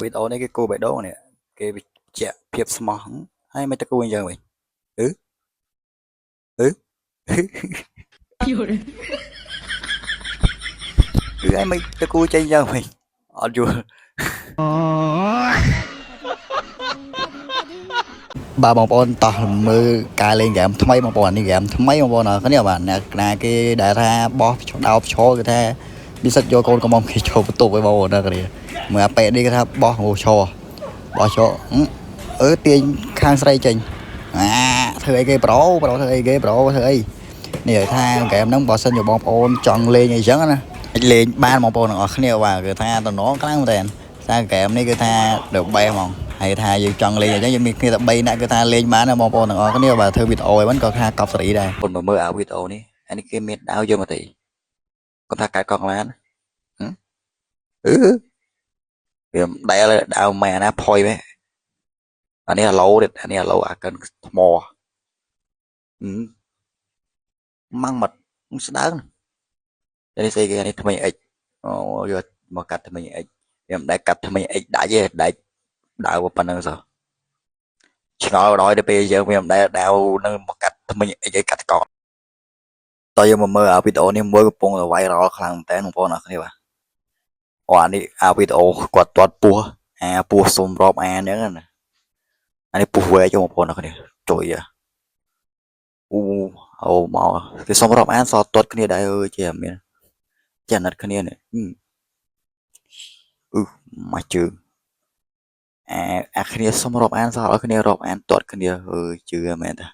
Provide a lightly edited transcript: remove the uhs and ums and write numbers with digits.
វីដេអូនេះគេគូបេះដូងនេះគេបញ្ជាក់ភាពស្មោះហើយមិនទៅគូអញ្ចឹងវិញអឺអឺគឺឯងមិនទៅគូចេញអញ្ចឹងវិញអត់យល់បាទបងប្អូនតោះមើលការលេងហ្គេមថ្មីបងប្អូននេះហ្គេមថ្មីបងប្អូនគ្នាបាទអ្នកណាគេដែលថាបោះដោបឈរគេថានិស្សិតយកកូនកំមុំគេចូលបន្ទប់ឲ្យបងប្អូនគ្នាមើលអាប៉ែនេះគេថាបោះងោឈរបោះឈរទាញខាងស្រីចេញធ្វើអីគេប្រូធ្វើអីគេប្រូធ្វើអីនេះថាហ្គេមហ្នឹងបើសិនជាបងប្អូនចង់លេងអីចឹងណាអាចលេងបានបងប្អូនទាំងអស់គ្នាបាទគឺថាតំណងខ្លាំងមែនតើថាហ្គេមនេះគឺថាដល់បែហ្មងហើយថាយើងចង់លេងអញ្ចឹងយើងមានគ្នាតែ3នាក់គឺថាលេងបានណាបងប្អូនទាំងអស់គ្នាបាទធ្វើវីដេអូឲ្យមិនក៏ថាកប់សេរីដែរបងមើលអាវីដេអូនេះអានេះគេមានដាវយកមកទេគាត់ថាកាត់កង់ឡានវាដែលដាវម៉ែណាផុយម៉ែអានេះអាឡូទៀតអានេះអាឡូអាកិនថ្មម៉ាំងមកស្ដើងនេះស្អីគេនេះថ្មីអិចអូយកមកកាត់ថ្មីអិចវាមិនដែលកាត់ថ្មីអិចដាច់ទេដាច់ដាវប៉ុណ្្នឹងសោះឆ្ងល់ដល់ទៅពេលយើងវាមិនដែលដាវនឹងមកកាត់ថ្មីអិចឲ្យកាត់កោតតើយើងមកមើលអាវីដេអូនេះមួយកំពុងតែ viral ខ្លាំងមែនតើបងប្អូនអរគ្នាបាទអានេះអាវីដេអូគាត់ទាត់ពោះពោះសុំរាប់ហ្នឹងណាអានេះពោះវែកបងប្អូនអរគ្នាជួយអូមកគេសុំរាប់សទាត់គ្នាដែរអើយជាមានចាណិតគ្នានេះមកជើងអាគ្នាសុំរាប់សឲ្យគ្នារាប់ទាត់គ្នាអើយជឿមែនតា